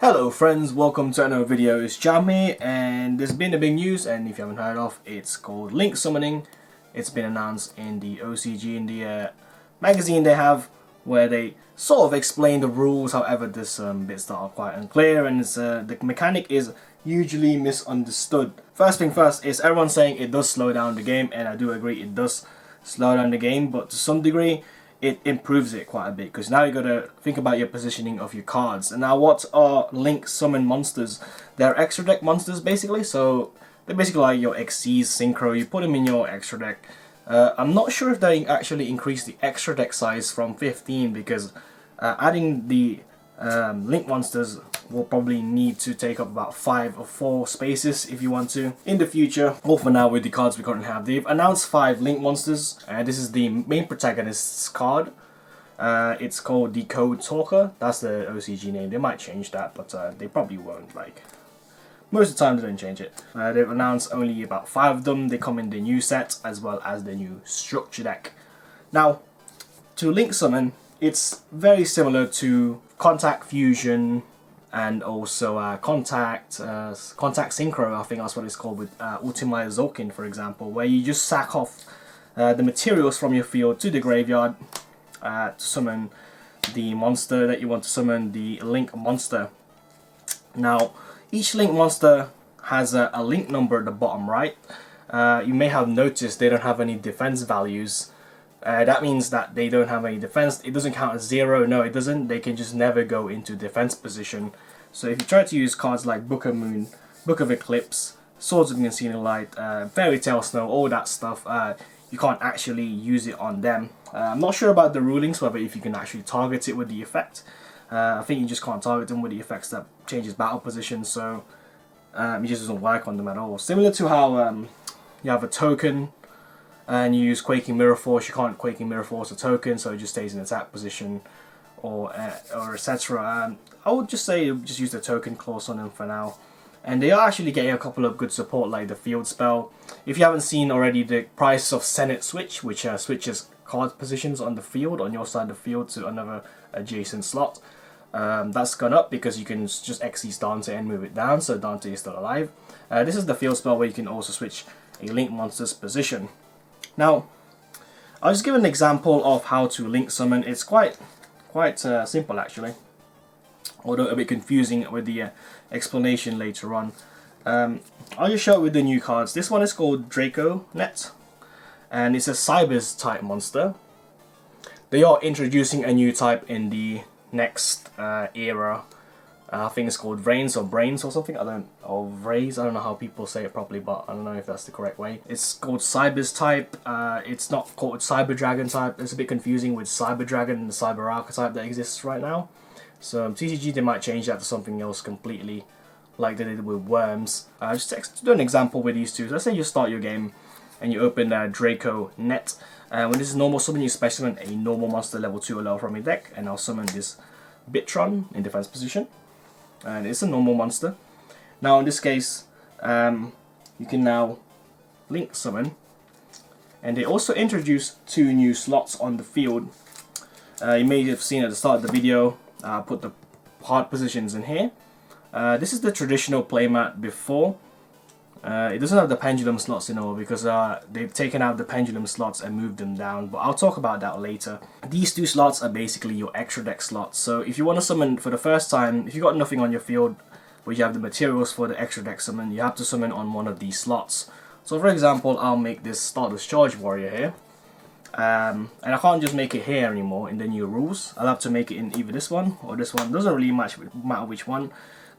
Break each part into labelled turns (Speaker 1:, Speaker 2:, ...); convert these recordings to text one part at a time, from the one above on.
Speaker 1: Hello friends, welcome to another video. It's Jam here, and there's been a big news, and if you haven't heard of, it's called link summoning. It's been announced in the OCG, in the magazine they have, where they sort of explain the rules. However, there's bits that are quite unclear, and it's, the mechanic is hugely misunderstood. First thing first is everyone's saying it does slow down the game, and I do agree it does slow down the game, but to some degree it improves it quite a bit, because now you got to think about your positioning of your cards. And now, what are link summon monsters? They're extra deck monsters basically, so they're basically like your XCs, Synchro. You put them in your extra deck. I'm not sure if they actually increase the extra deck size from 15, because adding the link monsters will probably need to take up about 5 or 4 spaces if you want to in the future, or for now with the cards we currently have. They've announced 5 link monsters, and this is the main protagonist's card. It's called Decode Talker. That's the OCG name. They might change that, but they probably won't. Like, most of the time they don't change it. They've announced only about 5 of them. They come in the new set as well as the new structure deck. Now, to link summon, it's very similar to Contact Fusion and also Contact Synchro. I think that's what it's called, with Ultimate Zokin, for example, where you just sack off the materials from your field to the graveyard to summon the monster that you want to summon, the link monster. Now, each link monster has a link number at the bottom right. You may have noticed they don't have any defense values. That means that they don't have any defense. It doesn't count as 0. No, it doesn't. They can just never go into defense position. So if you try to use cards like Book of Moon, Book of Eclipse, Swords of the Unseen Light, Fairy Tale Snow, all that stuff, you can't actually use it on them. I'm not sure about the rulings, whether if you can actually target it with the effect. I think you just can't target them with the effects that changes battle position, so it just doesn't work on them at all. Similar to how you have a token and you use Quaking Mirror Force, you can't Quaking Mirror Force a token, so it just stays in attack position, or etc. I would just say just use the token clause on them for now. And they are actually getting a couple of good support, like the field spell. If you haven't seen already, the Price of Senate switch, which switches card positions on the field, on your side of the field, to another adjacent slot. That's gone up because you can just Xyz Dante and move it down, so Dante is still alive. This is the field spell where you can also switch a link monster's position. Now, I'll just give an example of how to link summon. It's quite simple actually, although a bit confusing with the explanation later on. I'll just show it with the new cards. This one is called Draco Net, and it's a Cybers type monster. They are introducing a new type in the next era. I think it's called VRAINS or Brains or something. Or VRAINS. I don't know how people say it properly, but I don't know if that's the correct way. It's called Cybers type. It's not called Cyber Dragon type. It's a bit confusing with Cyber Dragon and the Cyber archetype that exists right now. So TCG, they might change that to something else completely, like they did with Worms. Just to do an example with these two. So let's say you start your game and you open Draco Net. When this is normal summon, you special summon a normal monster level 2 or lower from your deck, and I'll summon this Bitron in defense position. And it's a normal monster. Now in this case, you can now link summon, and they also introduced 2 new slots on the field. You may have seen at the start of the video, I put the hard positions in here. This is the traditional playmat before. It doesn't have the pendulum slots anymore because they've taken out the pendulum slots and moved them down, but I'll talk about that later. These 2 slots are basically your extra deck slots. So if you want to summon for the first time, if you've got nothing on your field but you have the materials for the extra deck summon, you have to summon on one of these slots. So for example, I'll make this Stardust Charge Warrior here. And I can't just make it here anymore in the new rules. I'll have to make it in either this one or this one. Doesn't really matter which one.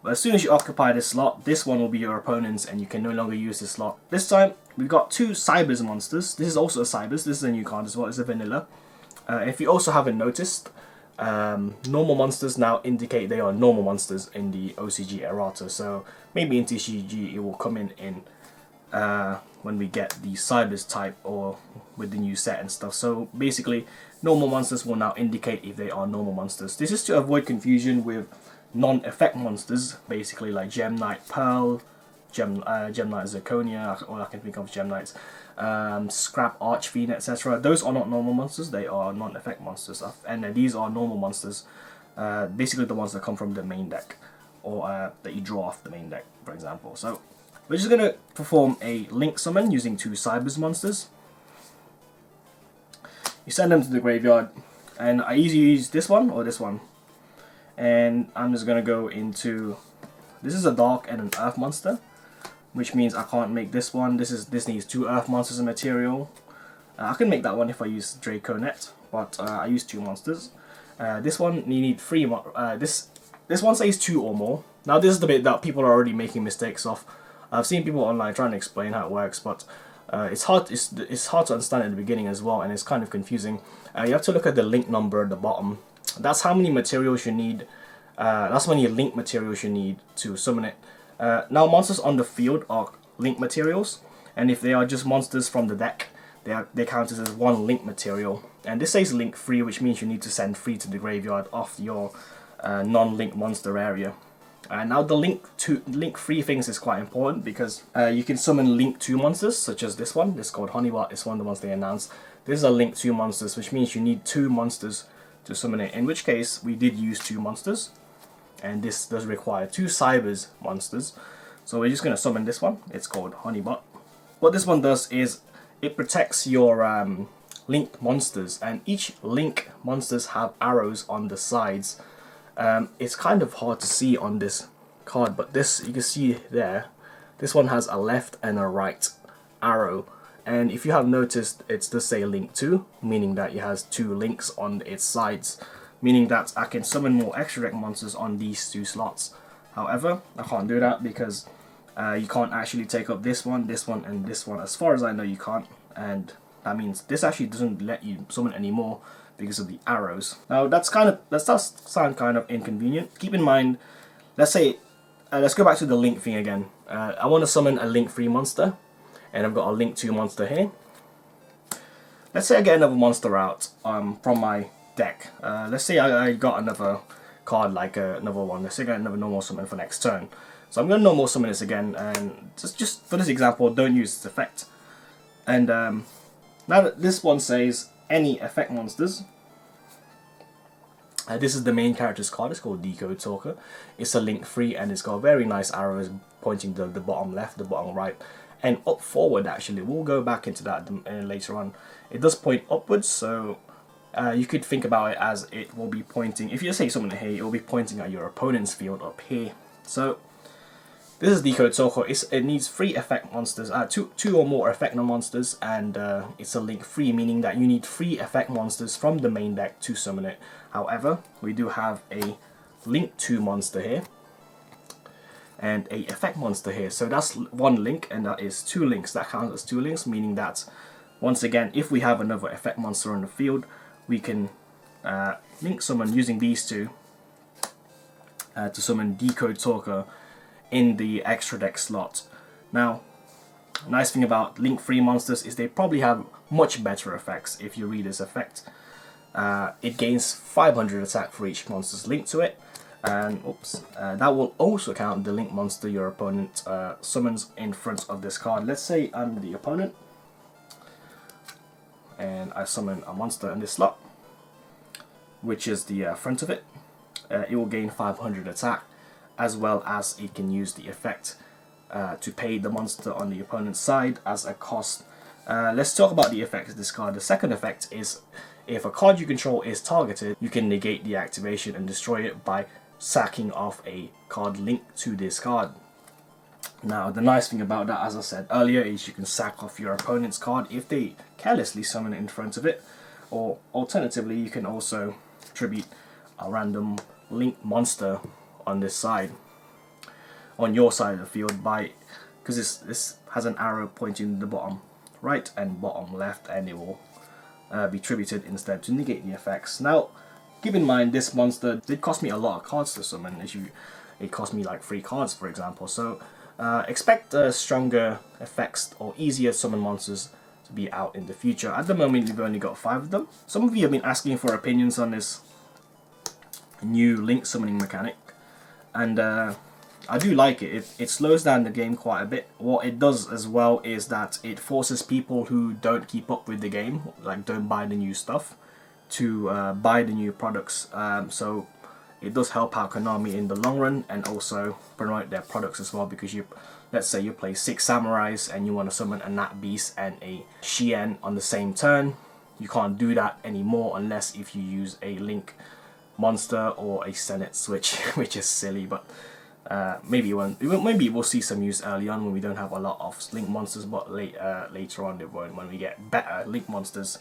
Speaker 1: But as soon as you occupy this slot, this one will be your opponent's, and you can no longer use this slot. This time, we've got 2 Cybers monsters. This is also a Cybers. This is a new card as well. It's a vanilla. If you also haven't noticed, normal monsters now indicate they are normal monsters in the OCG errata. So maybe in TCG it will come in when we get the Cybers type or with the new set and stuff. So basically, normal monsters will now indicate if they are normal monsters. This is to avoid confusion with non-effect monsters, basically like Gem Knight Pearl, Gem Knight Zirconia, all I can think of is Gem Knights, Scrap Archfiend, etc. Those are not normal monsters, they are non-effect monsters, and these are normal monsters. basically the ones that come from the main deck, or that you draw off the main deck, for example. So we're just going to perform a link summon using 2 Cybers monsters. You send them to the graveyard, and I either use this one or this one. And I'm just going to go into, this is a dark and an earth monster, which means I can't make this one. This needs 2 earth monsters and material. I can make that one if I use Draconet, but I use 2 monsters. This one you need 3. This one says 2 or more. Now this is the bit that people are already making mistakes of. I've seen people online trying to explain how it works, but it's hard to understand at the beginning as well, and it's kind of confusing. You have to look at the link number at the bottom. That's how many materials you need. That's how many link materials you need to summon it. Now monsters on the field are link materials, and if they are just monsters from the deck, they count as 1 link material. And this says link free, which means you need to send 3 to the graveyard off your non-link monster area. Now the link free things is quite important, because you can summon link 2 monsters, such as this one. This is called Honeybot. It's one of the ones they announced. This is a link 2 monsters, which means you need 2 monsters to summon it. In which case we did use 2 monsters, and this does require 2 Cybers monsters. So we're just going to summon this one. It's called Honeybot. What this one does is it protects your linked monsters, and each link monsters have arrows on the sides. It's kind of hard to see on this card, but this, you can see there, this one has a left and a right arrow, and if you have noticed, it does say link 2, meaning that it has 2 links on its sides, meaning that I can summon more extra deck monsters on these 2 slots. However, I can't do that because you can't actually take up this one, and this one. As far as I know, you can't, and that means this actually doesn't let you summon anymore because of the arrows. Now that does sound kind of inconvenient. Keep in mind, let's say, let's go back to the link thing again. I want to summon a link 3 monster, and I've got a link 2 monster here. Let's say I get another monster out from my deck. Let's say I got another card like another one. Let's say I got another normal summon for next turn. So I'm going to normal summon this again, and just for this example, don't use this effect. And now that this one says any effect monsters, this is the main character's card. It's called Decode Talker. It's a link 3, and it's got very nice arrows pointing to the bottom left, the bottom right, and up forward. Actually, we'll go back into that later on. It does point upwards, so you could think about it as it will be pointing. If you say something here, it will be pointing at your opponent's field up here. So this is Decode Talker. It needs 3 effect monsters, 2 or more effect monsters, and it's a link 3, meaning that you need 3 effect monsters from the main deck to summon it. However, we do have a link 2 monster here, and a effect monster here. So that's 1 link, and that is 2 links. That counts as 2 links, meaning that, once again, if we have another effect monster on the field, we can link summon using these 2 to summon Decode Talker in the extra deck slot. Now, nice thing about link 3 monsters is they probably have much better effects. If you read this effect, it gains 500 attack for each monster's linked to it, and that will also count the link monster your opponent summons in front of this card. Let's say I'm the opponent, and I summon a monster in this slot, which is the front of it. It will gain 500 attack, as well as it can use the effect to pay the monster on the opponent's side as a cost. Let's talk about the effects of this card. The second effect is, if a card you control is targeted, you can negate the activation and destroy it by sacking off a card linked to this card. Now, the nice thing about that, as I said earlier, is you can sack off your opponent's card if they carelessly summon it in front of it, or alternatively, you can also tribute a random link monster on this side, on your side of the field, because this has an arrow pointing to the bottom right and bottom left, and it will be tributed instead to negate the effects. Now, keep in mind, this monster did cost me a lot of cards to summon. It cost me like 3 cards, for example. So expect stronger effects or easier summon monsters to be out in the future. At the moment, we've only got 5 of them. Some of you have been asking for opinions on this new link summoning mechanic, and I do like it. It slows down the game quite a bit. What it does as well is that it forces people who don't keep up with the game, like don't buy the new stuff, to buy the new products. So it does help out Konami in the long run, and also promote their products as well, because let's say you play 6 samurais and you want to summon a Nat Beast and a Shien on the same turn. You can't do that anymore unless if you use a Link monster or a Senate switch, which is silly, but maybe we'll see some use early on when we don't have a lot of Link monsters, but later on it won't, when we get better Link monsters.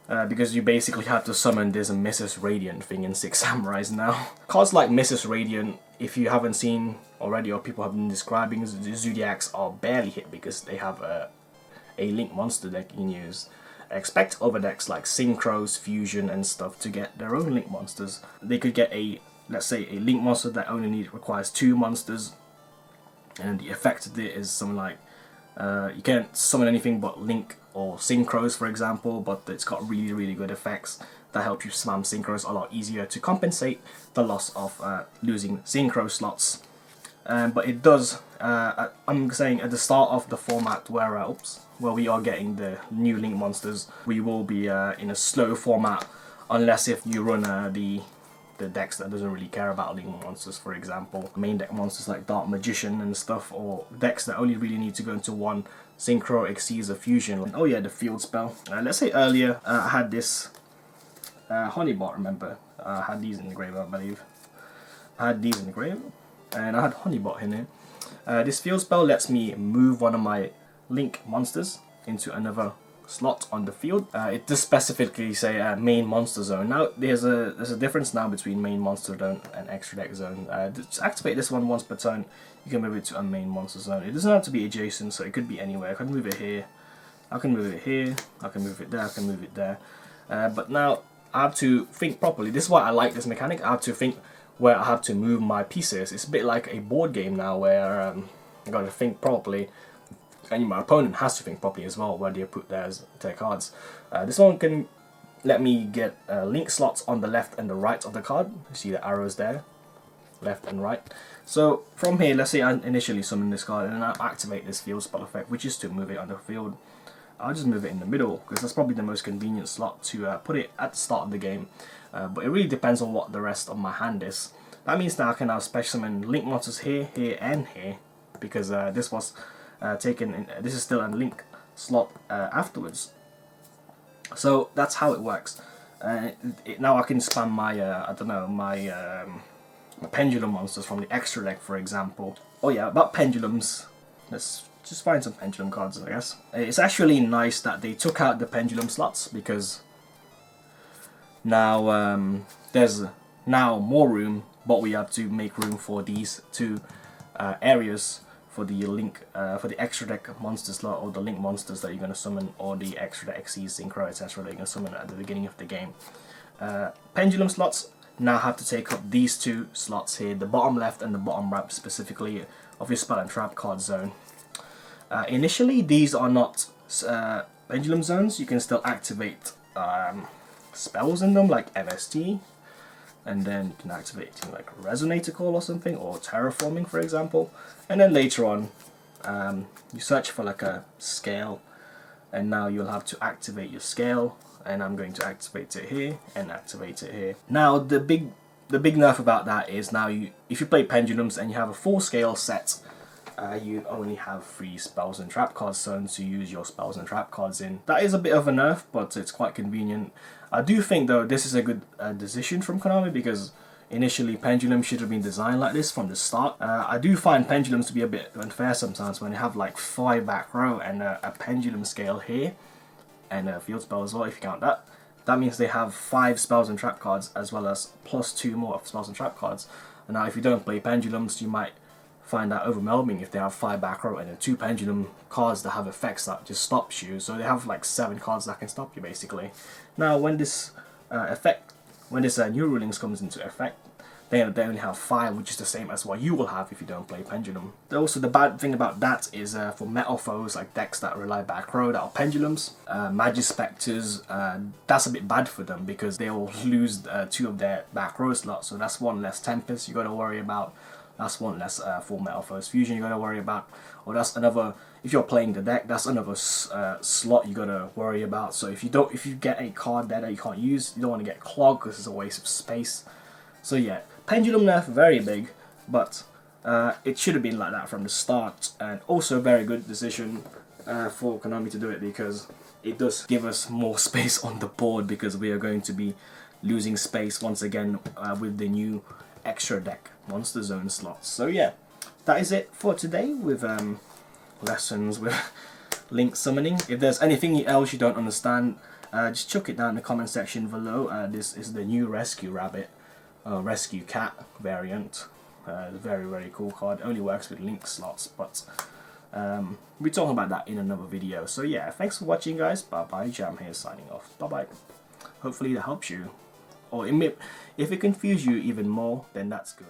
Speaker 1: Because you basically have to summon this Mrs. Radiant thing in 6 samurais now. Cards like Mrs. Radiant, if you haven't seen already, or people have been describing, the Zodiacs are barely hit because they have a Link monster that you can use. Expect other decks like Synchros, Fusion and stuff to get their own Link monsters. They could get let's say a Link monster that only requires 2 monsters, and the effect of it is something like you can't summon anything but Link or Synchros, for example, but it's got really good effects that help you spam Synchros a lot easier to compensate the loss of losing Synchro slots. But it does, I'm saying at the start of the format where we are getting the new Link monsters, we will be in a slow format, unless if you run the decks that doesn't really care about Link monsters, for example main deck monsters like Dark Magician and stuff, or decks that only really need to go into one Synchro, Exceeds, or Fusion. Oh yeah, the field spell. Let's say earlier I had this Honeybot, remember? I had these in the grave, I believe. I had these in the grave, and I had Honeybot in here. This field spell lets me move one of my Link monsters into another slot on the field. It does specifically say main monster zone. Now there's a difference now between main monster zone and extra deck zone. Just activate this one once per turn. You can move it to a main monster zone. It doesn't have to be adjacent, so it could be anywhere. I can move it here, I can move it here, I can move it there, I can move it there. But now I have to think properly. This is why I like this mechanic. I have to think where I have to move my pieces. It's a bit like a board game now, where I got to think properly, and my opponent has to think properly as well where they put their cards. This one can let me get Link slots on the left and the right of the card. You see the arrows there, left and right. So from here, let's say I initially summon this card and I activate this field spell effect, which is to move it on the field. I'll just move it in the middle because that's probably the most convenient slot to put it at the start of the game. But it really depends on what the rest of my hand is. That means now I can now special summon Link monsters here, here and here, because this was taken in, this is still a Link slot afterwards. So that's how it works. Now I can spam my I don't know, my Pendulum monsters from the extra deck, for example. Oh yeah, about Pendulums, let's just find some Pendulum cards, I guess. It's actually nice that they took out the Pendulum slots, because now there's now more room, but we have to make room for these 2 areas for the Link, for the extra deck monster slot, or the Link monsters that you're going to summon, or the extra deck Xyz, Synchro, etc. that you're going to summon at the beginning of the game. Pendulum slots now have to take up these 2 slots here, the bottom left and the bottom right specifically of your spell and trap card zone. Initially these are not pendulum zones. You can still activate spells in them like MST, and then you can activate things like Resonator Call or something, or Terraforming, for example. And then later on you search for like a scale, and now you'll have to activate your scale, and I'm going to activate it here and activate it here. Now the big nerf about that is now if you play Pendulums and you have a full scale set, you only have 3 spells and trap card zones to use your spells and trap cards in. That is a bit of a nerf, but it's quite convenient. I do think though this is a good decision from Konami, because initially Pendulum should have been designed like this from the start. I do find Pendulums to be a bit unfair sometimes when you have like 5 back row and a Pendulum scale here, and a field spell as well if you count that. That means they have 5 spells and trap cards, as well as plus 2 more of spells and trap cards. And now if you don't play Pendulums, you might find that overwhelming if they have 5 back row and then 2 Pendulum cards that have effects that just stops you. So they have like 7 cards that can stop you basically. Now when this new rulings comes into effect, they only have 5, which is the same as what you will have if you don't play Pendulum. Also, the bad thing about that is for metal foes, like decks that rely back row that are Pendulums, Magispectors, that's a bit bad for them because they'll lose 2 of their back row slots. So that's 1 less Tempest you got to worry about. That's 1 less full metal foes fusion you got to worry about. Or that's another, if you're playing the deck, that's another slot you got to worry about. So if you get a card there that you can't use, you don't want to get clogged because it's a waste of space. So yeah, Pendulum nerf, very big, but it should have been like that from the start, and also a very good decision for Konami to do it, because it does give us more space on the board, because we are going to be losing space once again with the new extra deck Monster Zone slots. So yeah, that is it for today with lessons with Link summoning. If there's anything else you don't understand, just chuck it down in the comment section below. This is the new Rescue Rabbit, Rescue Cat variant. Very, very cool card. Only works with Link slots, but we're talking about that in another video. So yeah, thanks for watching, guys. Bye bye. Jam here signing off. Bye bye. Hopefully that helps you, or if it confused you even more, then that's good.